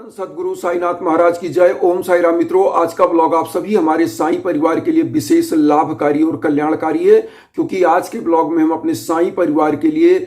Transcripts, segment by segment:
सदगुरु साईनाथ महाराज की जय। ओम साई राम। मित्रों, आज का ब्लॉग आप सभी हमारे साईं परिवार के लिए विशेष लाभकारी और कल्याणकारी है, क्योंकि आज के ब्लॉग में हम अपने साईं परिवार के लिए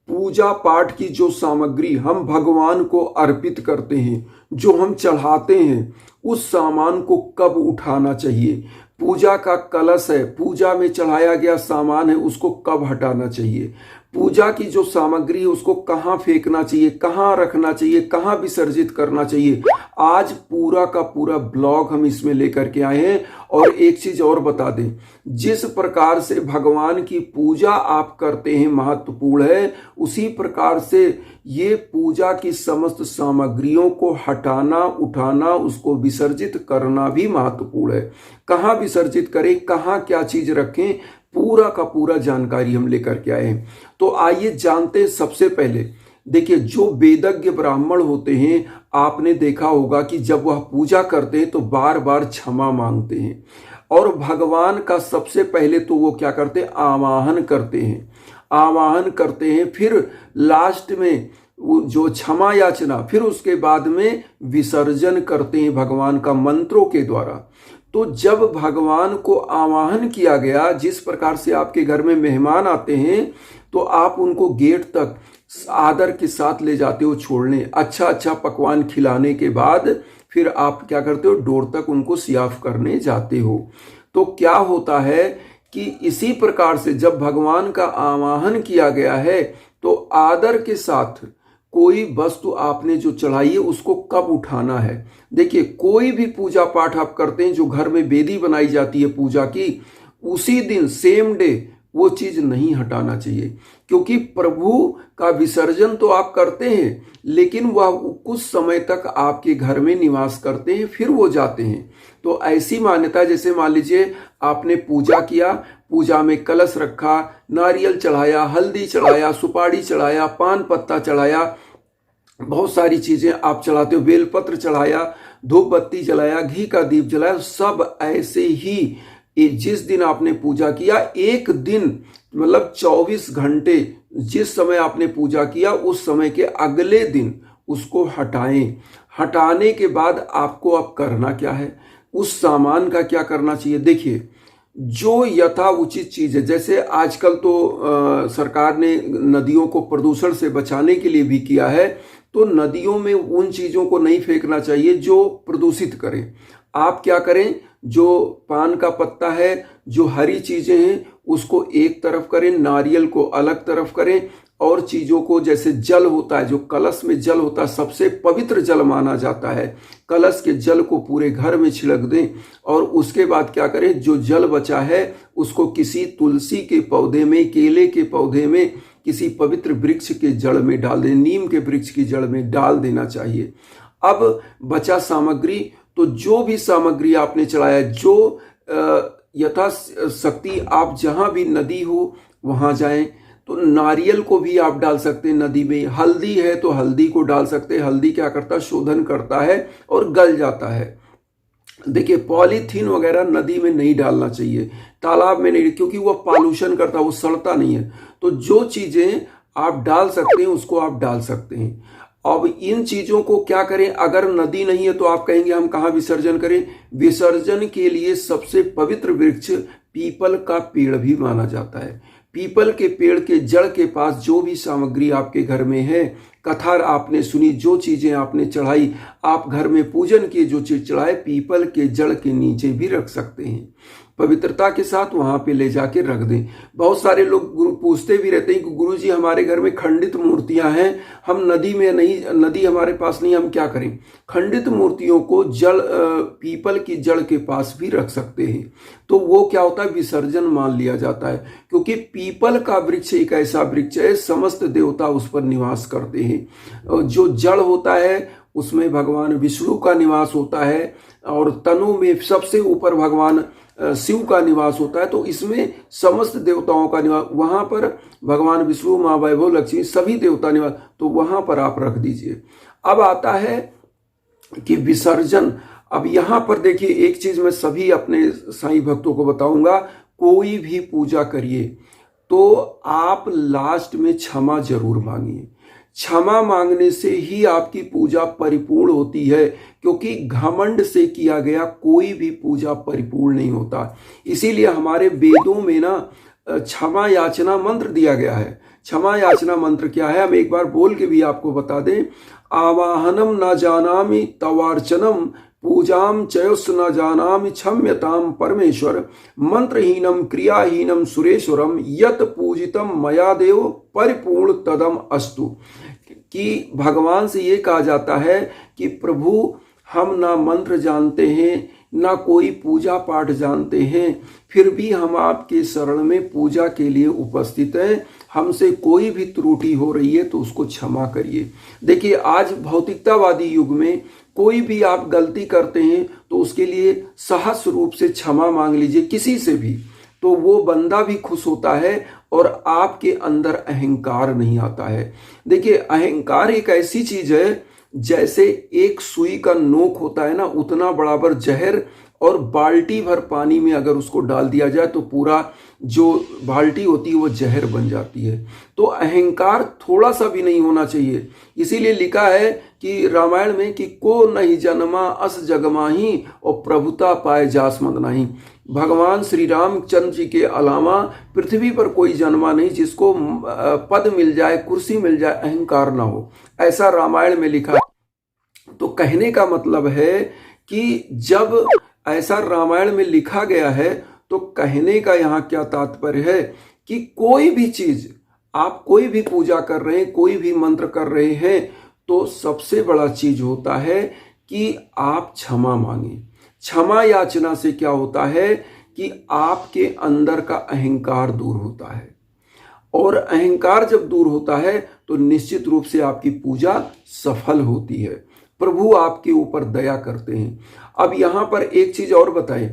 पूजा पाठ की जो सामग्री हम भगवान को अर्पित करते हैं, जो हम चढ़ाते हैं, उस सामान को कब उठाना चाहिए, पूजा का कलश है, पूजा में चढ़ाया गया सामान है, उसको कब हटाना चाहिए, पूजा की जो सामग्री है उसको कहाँ फेंकना चाहिए, कहाँ रखना चाहिए, कहाँ विसर्जित करना चाहिए। आज पूरा का पूरा ब्लॉग हम इसमें लेकर के आए हैं। और एक चीज और बता दें, जिस प्रकार से भगवान की पूजा आप करते हैं महत्वपूर्ण है, उसी प्रकार से ये पूजा की समस्त सामग्रियों को हटाना, उठाना, उसको विसर्जित करना भी महत्वपूर्ण है। कहाँ विसर्जित करें, कहाँ क्या चीज रखें, पूरा का पूरा जानकारी हम लेकर के आए हैं। तो आइए जानते हैं। सबसे पहले देखिए, जो वेदज्ञ ब्राह्मण होते हैं, आपने देखा होगा कि जब वह पूजा करते हैं तो बार बार क्षमा मांगते हैं। और भगवान का सबसे पहले तो वो क्या करते हैं, आवाहन करते हैं, आवाहन करते हैं, फिर लास्ट में वो जो क्षमा याचना, फिर उसके बाद में विसर्जन करते हैं भगवान का मंत्रों के द्वारा। तो जब भगवान को आवाहन किया गया, जिस प्रकार से आपके घर में मेहमान आते हैं तो आप उनको गेट तक आदर के साथ ले जाते हो छोड़ने, अच्छा अच्छा पकवान खिलाने के बाद फिर आप क्या करते हो, डोर तक उनको सियाफ करने जाते हो। तो क्या होता है कि इसी प्रकार से जब भगवान का आवाहन किया गया है तो आदर के साथ कोई वस्तु आपने जो चढ़ाई है उसको कब उठाना है। देखिए, कोई भी पूजा पाठ आप करते हैं, जो घर में वेदी बनाई जाती है पूजा की, उसी दिन सेम डे वो चीज नहीं हटाना चाहिए, क्योंकि प्रभु का विसर्जन तो आप करते हैं, लेकिन वह कुछ समय तक आपके घर में निवास करते हैं, फिर वो जाते हैं। तो ऐसी मान्यता, जैसे मान लीजिए आपने पूजा किया, पूजा में कलश रखा, नारियल चढ़ाया, हल्दी चढ़ाया, सुपारी चढ़ाया, पान पत्ता चढ़ाया, बहुत सारी चीजें आप चढ़ाते हो, बेलपत्र चढ़ाया, धूप बत्ती जलाया, घी का दीप जलाया, सब ऐसे ही जिस दिन आपने पूजा किया, एक दिन मतलब 24 घंटे जिस समय आपने पूजा किया उस समय के अगले दिन उसको हटाएं। हटाने के बाद आपको अब करना क्या है, उस सामान का क्या करना चाहिए। देखिए, जो यथा उचित चीज है, जैसे आजकल तो सरकार ने नदियों को प्रदूषण से बचाने के लिए भी किया है, तो नदियों में उन चीजों को नहीं फेंकना चाहिए जो प्रदूषित करें। आप क्या करें, जो पान का पत्ता है, जो हरी चीजें हैं, उसको एक तरफ करें, नारियल को अलग तरफ करें, और चीजों को, जैसे जल होता है, जो कलश में जल होता है, सबसे पवित्र जल माना जाता है, कलश के जल को पूरे घर में छिड़क दें। और उसके बाद क्या करें, जो जल बचा है उसको किसी तुलसी के पौधे में, केले के पौधे में, किसी पवित्र वृक्ष के जड़ में डाल दें, नीम के वृक्ष की जड़ में डाल देना चाहिए। अब बचा सामग्री, तो जो भी सामग्री आपने चढ़ाया, जो यथा शक्ति आप जहां भी नदी हो वहां जाएं, तो नारियल को भी आप डाल सकते हैं नदी में। हल्दी है तो हल्दी को डाल सकते हैं, हल्दी क्या करता है, शोधन करता है और गल जाता है। देखिए, पॉलीथीन वगैरह नदी में नहीं डालना चाहिए, तालाब में नहीं, क्योंकि वह पॉल्यूशन करता है, वो सड़ता नहीं है। तो जो चीजें आप डाल सकते हैं उसको आप डाल सकते हैं। अब इन चीजों को क्या करें, अगर नदी नहीं है तो आप कहेंगे हम कहाँ विसर्जन करें। विसर्जन के लिए सबसे पवित्र वृक्ष पीपल का पेड़ भी माना जाता है। पीपल के पेड़ के जड़ के पास जो भी सामग्री आपके घर में है, कथा आपने सुनी, जो चीजें आपने चढ़ाई, आप घर में पूजन किए, जो चीज चढ़ाए, पीपल के जड़ के नीचे भी रख सकते हैं, पवित्रता के साथ वहां पे ले जाके रख दें। बहुत सारे लोग गुरु पूछते भी रहते हैं कि गुरु जी हमारे घर में खंडित मूर्तियां हैं, हम नदी में नहीं, नदी हमारे पास नहीं, हम क्या करें। खंडित मूर्तियों को जड़, पीपल की जड़ के पास भी रख सकते हैं। तो वो क्या होता है, विसर्जन मान लिया जाता है, क्योंकि पीपल का वृक्ष एक ऐसा वृक्ष है, समस्त देवता उस पर निवास करते हैं। जो जड़ होता है उसमें भगवान विष्णु का निवास होता है, और तनु में सबसे ऊपर भगवान शिव का निवास होता है। तो इसमें समस्त देवताओं का निवास, वहां पर भगवान विष्णु, माँ वैभव, लक्ष्मी, सभी देवता निवास, तो वहां पर आप रख दीजिए। अब आता है कि विसर्जन। अब यहां पर देखिए, एक चीज मैं सभी अपने साईं भक्तों को बताऊंगा, कोई भी पूजा करिए तो आप लास्ट में क्षमा जरूर मांगिए। क्षमा मांगने से ही आपकी पूजा परिपूर्ण होती है, क्योंकि घमंड से किया गया कोई भी पूजा परिपूर्ण नहीं होता। इसीलिए हमारे वेदों में ना क्षमा याचना मंत्र दिया गया है। क्षमा याचना मंत्र क्या है, हम एक बार बोल के भी आपको बता दें। आवाहनम न जानामि तवार्चनम पूजाम चयोस न जानामि क्षम्यताम परमेश्वर मंत्रहीनम क्रियाहीनम सुरेश्वरम यत पूजितम मया देव परिपूर्ण तदम अस्तु। कि भगवान से ये कहा जाता है कि प्रभु, हम ना मंत्र जानते हैं ना कोई पूजा पाठ जानते हैं, फिर भी हम आपके शरण में पूजा के लिए उपस्थित हैं। हमसे कोई भी त्रुटि हो रही है तो उसको क्षमा करिए। देखिए, आज भौतिकतावादी युग में कोई भी आप गलती करते हैं तो उसके लिए सहज रूप से क्षमा मांग लीजिए किसी से भी, तो वो बंदा भी खुश होता है और आपके अंदर अहंकार नहीं आता है। देखिए, अहंकार एक ऐसी चीज है जैसे एक सुई का नोक होता है ना, उतना बराबर जहर, और बाल्टी भर पानी में अगर उसको डाल दिया जाए तो पूरा जो बाल्टी होती है वो जहर बन जाती है। तो अहंकार थोड़ा सा भी नहीं होना चाहिए। इसीलिए लिखा है कि रामायण में कि को नहीं जन्मा अस जगमाही और प्रभुता पाए जास मद नहीं। भगवान श्री रामचंद्र जी के अलावा पृथ्वी पर कोई जन्मा नहीं जिसको पद मिल जाए, कुर्सी मिल जाए, अहंकार ना हो, ऐसा रामायण में लिखा है। तो कहने का मतलब है कि जब ऐसा रामायण में लिखा गया है तो कहने का यहाँ क्या तात्पर्य है कि कोई भी चीज, आप कोई भी पूजा कर रहे हैं, कोई भी मंत्र कर रहे हैं, तो सबसे बड़ा चीज होता है कि आप क्षमा मांगे। क्षमा याचना से क्या होता है कि आपके अंदर का अहंकार दूर होता है, और अहंकार जब दूर होता है तो निश्चित रूप से आपकी पूजा सफल होती है। प्रभु आपके ऊपर दया करते हैं। अब यहां पर एक चीज और बताएं,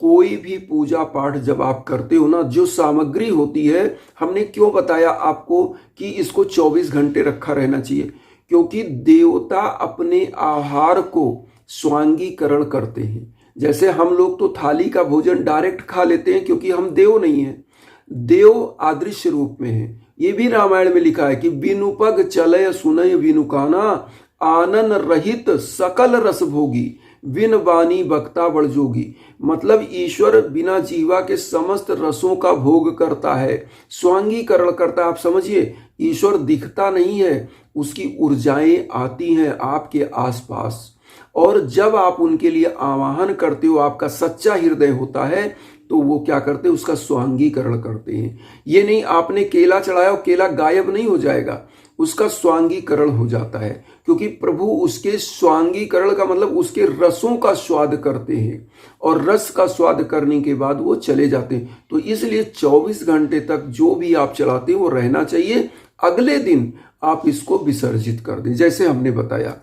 कोई भी पूजा पाठ जब आप करते हो ना, जो सामग्री होती है, हमने क्यों बताया आपको कि इसको 24 घंटे रखा रहना चाहिए, क्योंकि देवता अपने आहार को स्वांगीकरण करते हैं। जैसे हम लोग तो थाली का भोजन डायरेक्ट खा लेते हैं क्योंकि हम देव नहीं हैं, देव आदृश्य रूप में है। ये भी रामायण में लिखा है कि बिनुपग चलय सुनय विनुकाना आनन रहित सकल रस भोगी विन बानी बक्ता बड़ जोगी। मतलब ईश्वर बिना जीवा के समस्त रसों का भोग करता है, स्वांगीकरण करता है। आप समझिए, ईश्वर दिखता नहीं है, उसकी ऊर्जाएं आती हैं आपके आसपास, और जब आप उनके लिए आवाहन करते हो, आपका सच्चा हृदय होता है, तो वो क्या करते हैं, उसका स्वांगीकरण करते हैं। ये नहीं आपने केला चढ़ाया और केला गायब नहीं हो जाएगा, उसका स्वांगीकरण हो जाता है, क्योंकि प्रभु उसके स्वांगीकरण का मतलब उसके रसों का स्वाद करते हैं, और रस का स्वाद करने के बाद वो चले जाते हैं। तो इसलिए 24 घंटे तक जो भी आप चलाते हैं वो रहना चाहिए। अगले दिन आप इसको विसर्जित कर दें, जैसे हमने बताया।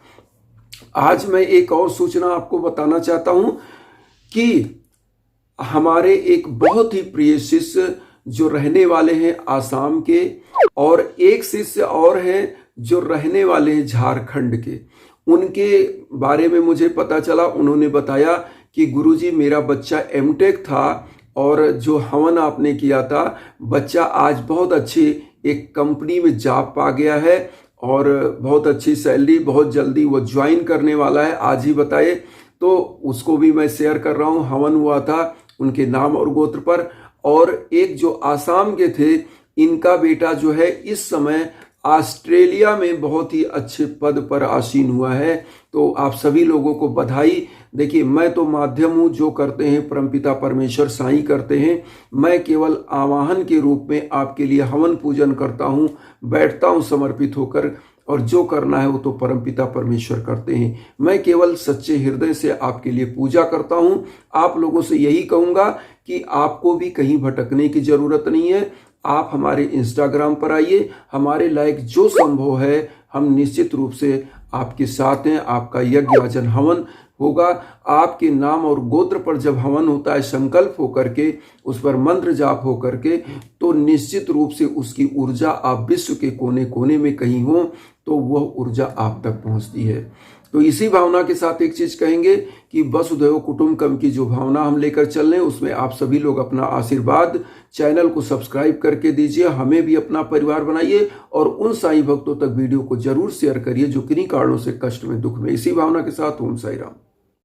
आज मैं एक और सूचना आपको बताना चाहता हूं कि हमारे एक बहुत ही प्रिय शिष्य जो रहने वाले हैं आसाम के, और एक शिष्य और हैं जो रहने वाले हैं झारखंड के, उनके बारे में मुझे पता चला। उन्होंने बताया कि गुरुजी, मेरा बच्चा एमटेक था और जो हवन आपने किया था, बच्चा आज बहुत अच्छी एक कंपनी में जॉब पा गया है और बहुत अच्छी सैलरी, बहुत जल्दी वो ज्वाइन करने वाला है, आज ही बताए। तो उसको भी मैं शेयर कर रहा हूँ। हवन हुआ था उनके नाम और गोत्र पर। और एक जो आसाम के थे, इनका बेटा जो है इस समय ऑस्ट्रेलिया में बहुत ही अच्छे पद पर आसीन हुआ है। तो आप सभी लोगों को बधाई। देखिए, मैं तो माध्यम हूँ, जो करते हैं परमपिता परमेश्वर साईं करते हैं। मैं केवल आवाहन के रूप में आपके लिए हवन पूजन करता हूँ, बैठता हूँ समर्पित होकर, और जो करना है वो तो परमपिता परमेश्वर करते हैं। मैं केवल सच्चे हृदय से आपके लिए पूजा करता हूँ। आप लोगों से यही कहूँगा कि आपको भी कहीं भटकने की जरूरत नहीं है। आप हमारे इंस्टाग्राम पर आइए, हमारे लायक जो संभव है हम निश्चित रूप से आपके साथ हैं। आपका यज्ञ याचन हवन होगा, आपके नाम और गोत्र पर जब हवन होता है, संकल्प होकर के, उस पर मंत्र जाप होकर के, तो निश्चित रूप से उसकी ऊर्जा आप विश्व के कोने कोने में कहीं हो तो वह ऊर्जा आप तक पहुंचती है। तो इसी भावना के साथ एक चीज कहेंगे कि वसुधैव कुटुंबकम की जो भावना हम लेकर चल रहे हैं उसमें आप सभी लोग अपना आशीर्वाद चैनल को सब्सक्राइब करके दीजिए, हमें भी अपना परिवार बनाइए और उन साईं भक्तों तक वीडियो को जरूर शेयर करिए जो किन्हीं कारणों से कष्ट में, दुख में। इसी भावना के साथ ओम साई राम।